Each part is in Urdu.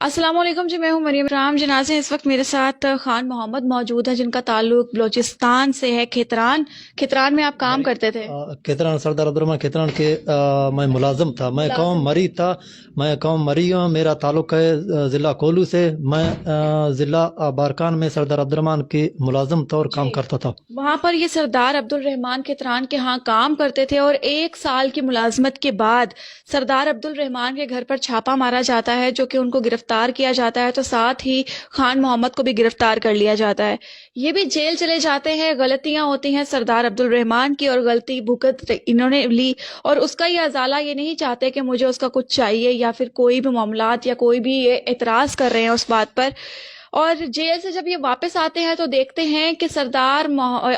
السلام علیکم جی، میں ہوں مریم رام جنازے. اس وقت میرے ساتھ خان محمد موجود ہے جن کا تعلق بلوچستان سے ہے. کھتران میں آپ کام کرتے تھے. کھتران سردار عبدالرحمان کھتران کے میں ملازم تھا. میں قوم مری تھا. میں قوم مری ہوں. میرا تعلق ہے ضلع کولو سے. میں ضلع بارکان میں سردار عبدالرحمان کے ملازم طور کام کرتا تھا. وہاں پر یہ سردار عبدالرحمان کھتران کے ہاں کام کرتے تھے اور 1 سال کی ملازمت کے بعد سردار عبدالرحمان کے گھر پر چھاپا مارا جاتا ہے جو کہ ان کو گرفتار کیا جاتا ہے، تو ساتھ ہی خان محمد کو بھی گرفتار کر لیا جاتا ہے. یہ بھی جیل چلے جاتے ہیں. غلطیاں ہوتی ہیں سردار عبدالرحمان کی اور غلطی بھگت انہوں نے لی، اور اس کا یہ ازالہ یہ نہیں چاہتے کہ مجھے اس کا کچھ چاہیے یا پھر کوئی بھی معاملات یا کوئی بھی یہ اعتراض کر رہے ہیں اس بات پر. اور جیل سے جب یہ واپس آتے ہیں تو دیکھتے ہیں کہ سردار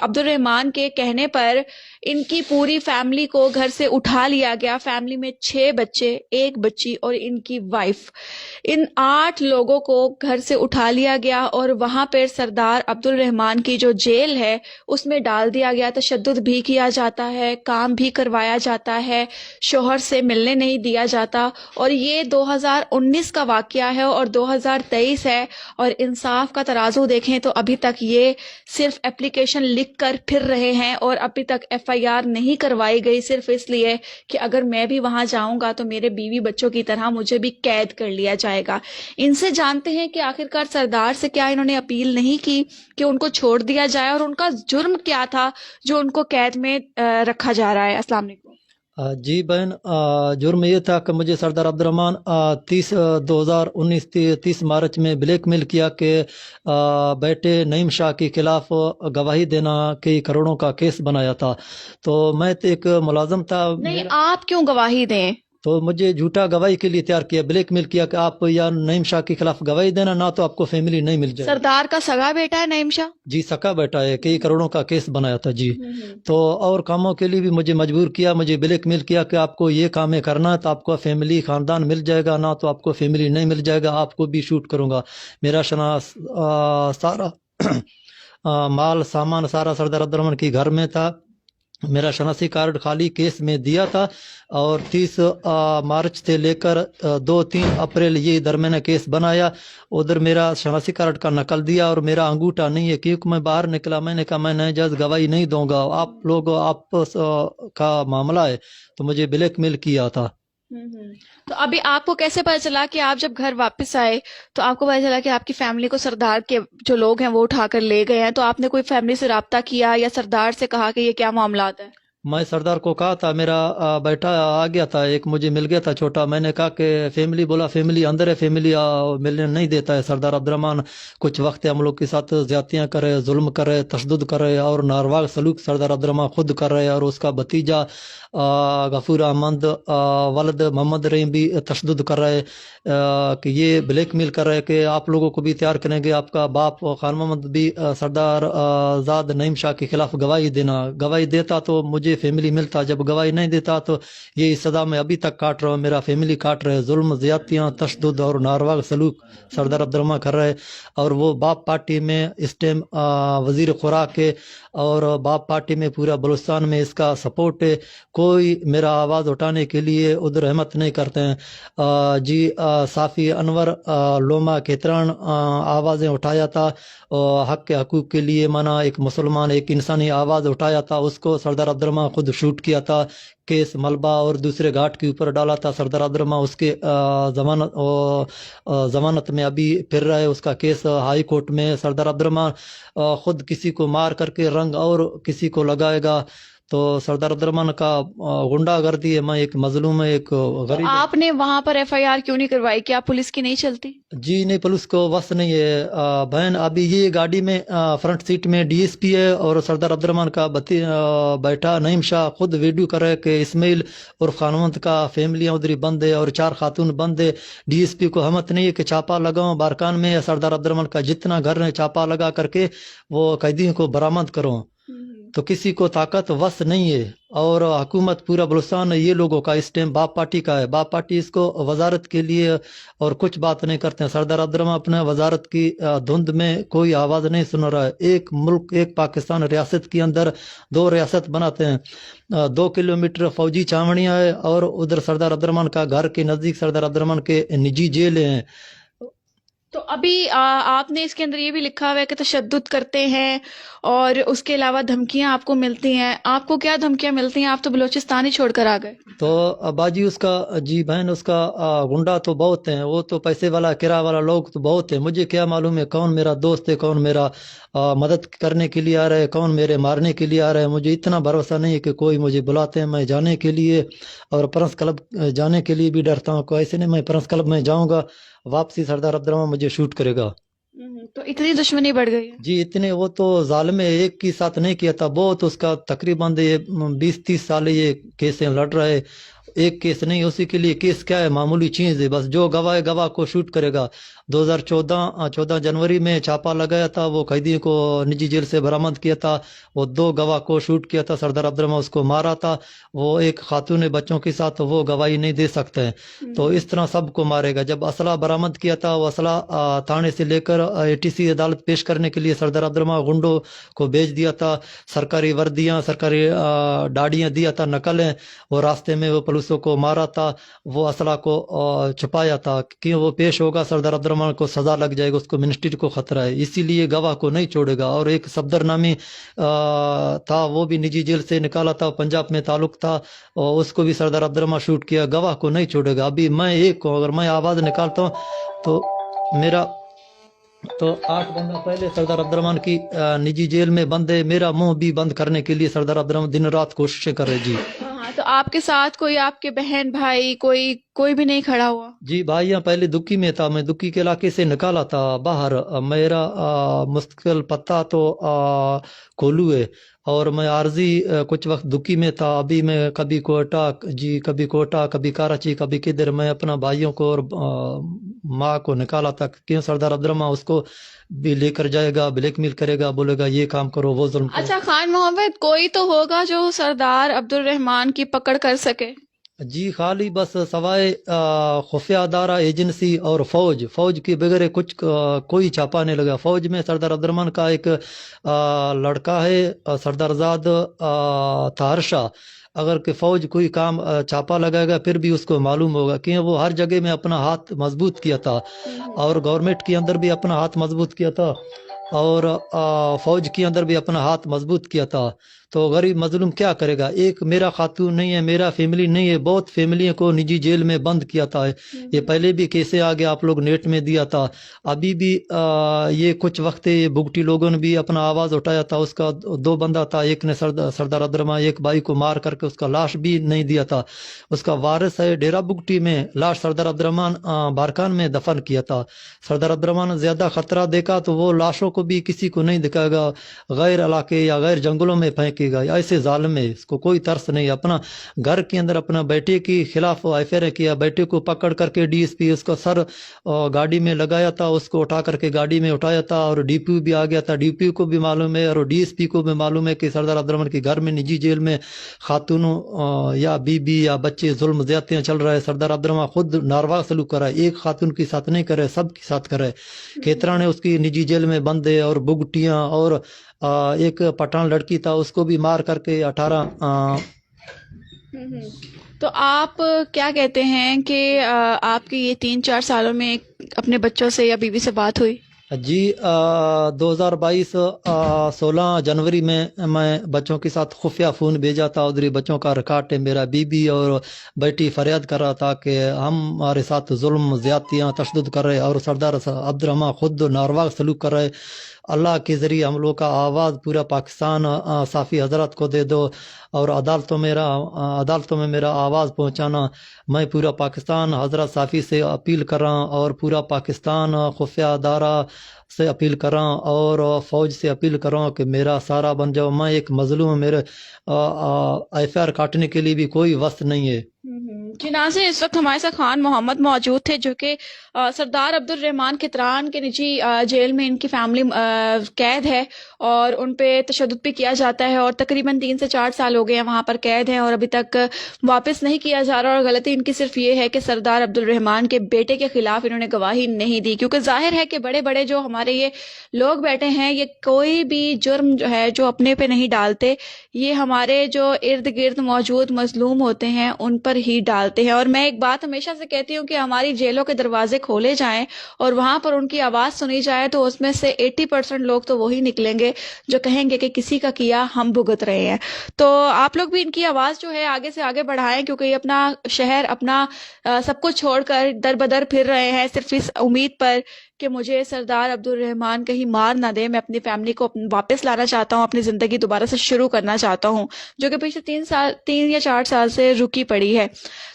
عبدالرحمان کے کہنے پر ان کی پوری فیملی کو گھر سے اٹھا لیا گیا. فیملی میں 6 بچے، 1 بچی اور ان کی وائف، ان 8 لوگوں کو گھر سے اٹھا لیا گیا اور وہاں پر سردار عبدالرحمان کی جو جیل ہے اس میں ڈال دیا گیا. تشدد بھی کیا جاتا ہے، کام بھی کروایا جاتا ہے، شوہر سے ملنے نہیں دیا جاتا. اور یہ 2019 کا واقعہ ہے اور 2023 ہے، اور انصاف کا ترازو دیکھیں تو ابھی تک یہ صرف اپلیکیشن لکھ کر پھر رہے ہیں اور ابھی تک FIR نہیں کروائی گئی، صرف اس لیے کہ اگر میں بھی وہاں جاؤں گا تو میرے بیوی بچوں کی طرح مجھے بھی قید کر لیا جائے گا. ان سے جانتے ہیں کہ آخرکار سردار سے کیا انہوں نے اپیل نہیں کی کہ ان کو چھوڑ دیا جائے، اور ان کا جرم کیا تھا جو ان کو قید میں رکھا جا رہا ہے. السلام علیکم. جی بہن، جرم یہ تھا کہ مجھے سردار عبدالرحمان 2019 30 مارچ میں بلیک میل کیا کہ بیٹے نعیم شاہ کے خلاف گواہی دینا کہ کروڑوں کا کیس بنایا تھا. تو میں تو ایک ملازم تھا. نہیں، آپ کیوں گواہی دیں؟ تو مجھے جھوٹا گواہی کے لیے تیار کیا، بلیک میل کیا کہ آپ یا نعیم شاہ کے خلاف گواہی دینا، نہ تو آپ کو فیملی نہیں مل جائے. سردار کا سگا بیٹا ہے نعیم شاہ؟ جی سکا بیٹا ہے. کئی کروڑوں کا کیس بنایا تھا. جی تو اور کاموں کے لیے بھی مجھے مجبور کیا، مجھے بلیک میل کیا کہ آپ کو یہ کامیں کرنا ہے تو آپ کو فیملی خاندان مل جائے گا، نہ تو آپ کو فیملی نہیں مل جائے گا، آپ کو بھی شوٹ کروں گا. میرا سارا مال سامان سارا سردار عبدالرحمان کے گھر میں تھا. میرا شناسی کارڈ خالی کیس میں دیا تھا، اور 30 مارچ سے لے کر 2-3 اپریل یہ درمیانہ کیس بنایا. ادھر میرا شناسی کارڈ کا نقل دیا اور میرا انگوٹھا نہیں ہے، کیونکہ میں باہر نکلا. میں نے کہا میں ناجائز گواہی نہیں دوں گا، آپ لوگ آپس کا معاملہ ہے. تو مجھے بلیک میل کیا تھا. تو ابھی آپ کو کیسے پتا چلا کہ آپ جب گھر واپس آئے تو آپ کو پتا چلا کہ آپ کی فیملی کو سردار کے جو لوگ ہیں وہ اٹھا کر لے گئے ہیں؟ تو آپ نے کوئی فیملی سے رابطہ کیا یا سردار سے کہا کہ یہ کیا معاملات ہیں؟ میں سردار کو کہا تھا، میرا بیٹا آ گیا تھا، ایک مجھے مل گیا تھا چھوٹا. میں نے کہا کہ فیملی، بولا فیملی اندر ہے، فیملی ملنے نہیں دیتا ہے. سردار عبدالرحمان کچھ وقت ہم لوگ کے ساتھ زیادتیاں کرے، ظلم کرے، تشدد کرے اور ناروا سلوک سردار عبدالرحمان خود کر رہے، اور اس کا بھتیجا غفور احمد ولد محمد رحیم بھی تشدد کر رہے کہ یہ بلیک میل کر رہے کہ آپ لوگوں کو بھی تیار کریں گے. آپ کا باپ خان محمد بھی سردار زاد نعیم شاہ کے خلاف گواہی دینا. گواہی دیتا تو مجھے فیملی ملتا، جب گواہی نہیں دیتا تو یہ سزا میں ابھی تک کاٹ رہا ہوں، میرا فیملی کاٹ رہے. ظلم، زیادتیاں، تشدد اور ناروا سلوک سردار عبدالرحمان کر رہے. اور وہ باپ پارٹی میں اس ٹائم وزیر خوراک ہے، اور باپ پارٹی میں پورا بلوچستان میں اس کا سپورٹ ہے. کوئی میرا آواز اٹھانے کے لیے ادھر ہمت نہیں کرتے ہیں. جی صافی انور لوما کھتران آوازیں اٹھایا تھا حق کے حقوق کے لیے. مانا ایک مسلمان، ایک انسانی آواز اٹھایا تھا، اس کو سردار عبدالرحمان خود شوٹ کیا تھا. کیس ملبہ اور دوسرے گھاٹ کے اوپر ڈالا تھا. سردار عبدالرحمان اس کے ضمانت میں ابھی پھر رہا ہے، اس کا کیس ہائی کورٹ میں. سردار عبدالرحمان خود کسی کو مار کر کے رنگ اور کسی کو لگائے گا. تو سردار عبدالرحمان کا غنڈہ گردی ہے. میں ایک مظلوم ہے، ایک غریب. آپ نے وہاں پر FIR کیوں نہیں کروائی؟ کیا پولیس کی نہیں چلتی؟ جی نہیں، پولیس کو وس نہیں ہے بہن. ابھی یہ گاڑی میں فرنٹ سیٹ میں DSP ہے، اور سردار عبدالرحمان کا بیٹا نعیم شاہ خود ویڈیو کر رہے کہ اسماعیل اور خانوند کا فیملیاں ادھر بند ہے اور 4 خاتون بند ہے. DSP کو ہمت نہیں ہے کہ چھاپا لگاؤں بارکان میں. سردار عبدالرحمان کا جتنا گھر ہے چھاپا لگا کر کے وہ قیدیوں کو برآمد کروں. تو کسی کو طاقت وس نہیں ہے. اور حکومت پورا بلوچستان یہ لوگوں کا اس ٹائم باپ پارٹی کا ہے. باپ پارٹی اس کو وزارت کے لیے اور کچھ بات نہیں کرتے ہیں. سردار عبدالرحمان اپنے وزارت کی دھند میں کوئی آواز نہیں سن رہا ہے. ایک ملک، ایک پاکستان ریاست کے اندر 2 ریاست بناتے ہیں. 2 کلومیٹر فوجی چھاونیاں ہے، اور ادھر سردار عبدالرحمان کا گھر کے نزدیک سردار عبدالرحمان کے نجی جیل ہیں. تو ابھی آپ نے اس کے اندر یہ بھی لکھا ہوا ہے کہ تشدد کرتے ہیں اور اس کے علاوہ دھمکیاں آپ کو ملتی ہیں. آپ کو کیا دھمکیاں ملتی ہیں؟ آپ تو بلوچستان ہی چھوڑ کر آ گئے. تو باجی اس کا، جی بہن اس کا گنڈا تو بہت ہیں، وہ تو پیسے والا کرایہ والا لوگ تو بہت ہیں. مجھے کیا معلوم ہے کون میرا دوست ہے، کون میرا مدد کرنے کے لیے آ رہا ہے، کون میرے مارنے کے لیے آ رہا ہے. مجھے اتنا بھروسہ نہیں ہے کہ کوئی مجھے بلاتے ہیں میں جانے کے لیے، اور پرنس کلب جانے کے لیے بھی ڈرتا ہوں. کوئی ایسے نہیں میں پرنس کلب میں جاؤں گا واپسی سردار عبد الرحمان مجھے شوٹ کرے گا. تو اتنی دشمنی بڑھ گئی ہے. جی اتنے، وہ تو ظالم ہے، ایک کے ساتھ نہیں کیا تھا، بہت اس کا تقریباً 20-30 سال یہ کیسیں لڑ رہا ہے. ایک کیس نہیں، اسی کے لیے کیس کیا ہے، معمولی چیز ہے، بس جو گواہ ہے گواہ کو شوٹ کرے گا. 2014 جنوری میں چھاپا لگایا تھا، وہ قیدی کو نجی جیل سے برآمد کیا تھا. وہ 2 گواہ کو شوٹ کیا تھا، سردار عبد الرحمان اس کو مارا تھا. وہ ایک خاتون بچوں کے ساتھ وہ گواہی نہیں دے سکتے ہیں. تو اس طرح سب کو مارے گا. جب اسلحہ برآمد کیا تھا، وہ اسلحہ تھانے سے لے کر ATC عدالت پیش کرنے کے لیے سردار عبد الرحمان گنڈوں کو بھیج دیا تھا. سرکاری وردیاں، سرکاری ڈاڑیاں دیا تھا، نقلیں. وہ راستے میں وہ پولیسوں کو مارا تھا، وہ اسلحہ کو چھپایا تھا کہ وہ پیش ہوگا سردار عبد الرحمان کو سزا لگ جائے گا، اس کو منسٹری کو خطرہ ہے، اسی لیے گواہ کو نہیں چھوڑے گا. اور ایک صفدر نامی تھا، وہ بھی نجی جیل سے نکالا تھا، پنجاب میں تعلق تھا، اور اس کو بھی سردار عبد الرحمان شوٹ کیا. گواہ کو نہیں چھوڑے گا. ابھی میں ایک کو اگر میں آواز نکالتا ہوں تو میرا تو 8 بندہ پہلے سردار عبد الرحمان کی نجی جیل میں بند ہے. میرا منہ بھی بند کرنے کے لیے سردار عبد الرحمان دن رات کوششیں کر رہے. جی ہاں، تو آپ کے ساتھ کوئی آپ کے بہن بھائی کوئی بھی نہیں کھڑا ہوا؟ جی بھائیاں پہلے دکی میں تھا، میں دکی کے علاقے سے نکالا تھا باہر. میرا مستقل پتہ تو کولو ہے، اور میں عارضی کچھ وقت دکی میں تھا. ابھی میں کبھی کوئٹہ، جی کبھی کوئٹہ، کبھی کراچی، کبھی کدھر. میں اپنا بھائیوں کو اور ماں کو نکالا تھا، کیوں سردار عبد الرحمان اس کو بھی لے کر جائے گا، بلیک میل کرے گا، بولے گا یہ کام کرو، وہ ظلم کرو. اچھا خان محمد، کوئی تو ہوگا جو سردار عبد الرحمان کی پکڑ کر سکے؟ جی خالی بس سوائے خفیہ ادارہ، ایجنسی اور فوج کے بغیر کچھ کوئی چھاپا نہیں لگا. فوج میں سردار عبد الرحمان کا ایک لڑکا ہے، سردار زاد طاہر شاہ. اگر کہ فوج کوئی کام چھاپا لگائے گا پھر بھی اس کو معلوم ہوگا کہ وہ ہر جگہ میں اپنا ہاتھ مضبوط کیا تھا، اور گورنمنٹ کے اندر بھی اپنا ہاتھ مضبوط کیا تھا، اور فوج کے اندر بھی اپنا ہاتھ مضبوط کیا تھا. تو غریب مظلوم کیا کرے گا؟ ایک میرا خاتون نہیں ہے، میرا فیملی نہیں ہے، بہت فیملیوں کو نجی جیل میں بند کیا تھا. یہ پہلے بھی کیسے آگے آپ لوگ نیٹ میں دیا تھا. ابھی بھی یہ کچھ وقت یہ بگٹی لوگوں نے بھی اپنا آواز اٹھایا تھا. اس کا 2 بندہ تھا، ایک نے سردار عبد الرحمان ایک بھائی کو مار کر کے اس کا لاش بھی نہیں دیا تھا. اس کا وارث ہے ڈیرا بگٹی میں، لاش سردار عبد الرحمان بارکان میں دفن کیا تھا. سردار عبد الرحمان زیادہ خطرہ دیکھا تو وہ لاشوں کو بھی کسی کو نہیں دکھائے گا، غیر علاقے یا غیر جنگلوں میں پھینکے گا. ایسے ظالم ہے، اس کو کوئی ترس نہیں. اپنا گھر کے اندر اپنا بیٹے کے خلاف FIR کیا، بیٹے کو پکڑ کر کے DSP اس کا سر گاڑی میں لگایا تھا، اس کو اٹھا کر کے گاڑی میں اٹھایا تھا، اور DPO بھی آ گیا تھا. DPO کو بھی معلوم ہے اور DSP کو بھی معلوم ہے کہ سردار عبد الرحمان کے گھر میں نجی جیل میں خاتونوں یا بیوی یا بچے ظلم زیادتیاں چل رہا ہے. سردار عبد الرحمان خود ناروا سلوک کر رہا ہے، ایک خاتون کے ساتھ نہیں کر رہے، سب کے ساتھ کر رہے. کھیترانے اس کی نجی جیل میں بند ہے، اور بگٹیاں، اور ایک پٹھان لڑکی تھا اس کو بھی مار کر کے 18. تو آپ کیا کہتے ہیں کہ آپ کی یہ 3-4 سالوں میں اپنے بچوں سے یا بیوی سے بات ہوئی؟ جی 2022 16 جنوری میں بچوں کے ساتھ خفیہ فون بھیجا تھا. ادھر بچوں کا ریکارڈ ہے. میرا بیوی اور بیٹی فریاد کر رہا تھا کہ ہمارے ساتھ ظلم زیادتیاں تشدد کر رہے، اور سردار عبد الرحمان خود ناروا سلوک کر رہے. اللہ کے ذریعے ہم لوگ کا آواز پورا پاکستان صافی حضرات کو دے دو، اور عدالتوں میں میرا آواز پہنچانا. میں پورا پاکستان حضرت صافی سے اپیل کر رہا ہوں، اور پورا پاکستان خفیہ ادارہ سے اپیل کر رہا ہوں، اور فوج سے اپیل کر رہا ہوں کہ میرا سارا بن جاؤ. میں ایک مظلوم، میرے FIR کاٹنے کے لیے بھی کوئی وقت نہیں ہے. چنانچہ اس وقت ہمارے ساتھ خان محمد موجود تھے، جو کہ سردار عبد الرحمان کتران کے نجی جیل میں ان کی فیملی قید ہے، اور ان پہ تشدد بھی کیا جاتا ہے، اور تقریباً 3 سے 4 سال ہو گئے ہیں وہاں پر قید ہیں، اور ابھی تک واپس نہیں کیا جا رہا. اور غلطی ان کی صرف یہ ہے کہ سردار عبد الرحمان کے بیٹے کے خلاف انہوں نے گواہی نہیں دی، کیونکہ ظاہر ہے کہ بڑے بڑے جو ہمارے یہ لوگ بیٹھے ہیں، یہ کوئی بھی جرم جو ہے جو اپنے پہ نہیں ڈالتے، یہ ہمارے جو ارد گرد موجود مظلوم ہوتے ہیں ان پر ہی ڈال نکالتے ہیں. اور میں ایک بات ہمیشہ سے کہتی ہوں کہ ہماری جیلوں کے دروازے کھولے جائیں اور وہاں پر ان کی آواز سنی جائے تو اس میں سے 80% لوگ تو وہی نکلیں گے جو کہیں گے کہ کسی کا کیا ہم بھگت رہے ہیں. تو آپ لوگ بھی ان کی آواز جو ہے آگے سے آگے بڑھائیں، کیونکہ یہ اپنا شہر، اپنا سب کچھ چھوڑ کر در بدر پھر رہے ہیں صرف اس امید پر کہ مجھے سردار عبد الرحمان کہیں مار نہ دے. میں اپنی فیملی کو واپس لانا چاہتا ہوں، اپنی زندگی دوبارہ سے شروع کرنا چاہتا ہوں، جو کہ پچھلے 3 یا 4 سال سے رکی پڑی ہے.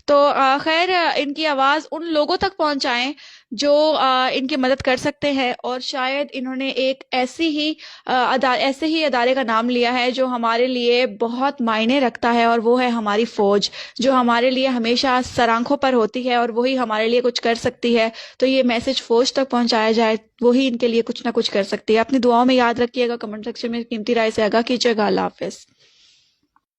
تو خیر، ان کی آواز ان لوگوں تک پہنچائیں جو ان کی مدد کر سکتے ہیں. اور شاید انہوں نے ایک ایسے ہی ادارے کا نام لیا ہے جو ہمارے لیے بہت معنی رکھتا ہے، اور وہ ہے ہماری فوج، جو ہمارے لیے ہمیشہ سر آنکھوں پر ہوتی ہے اور وہی ہمارے لیے کچھ کر سکتی ہے. تو یہ میسج فوج تک پہنچایا جائے، وہی ان کے لیے کچھ نہ کچھ کر سکتی ہے. اپنی دعاؤں میں یاد رکھیے گا، کمنٹ سیکشن میں قیمتی رائے سے آگاہ کیجیے گا. اللہ حافظ.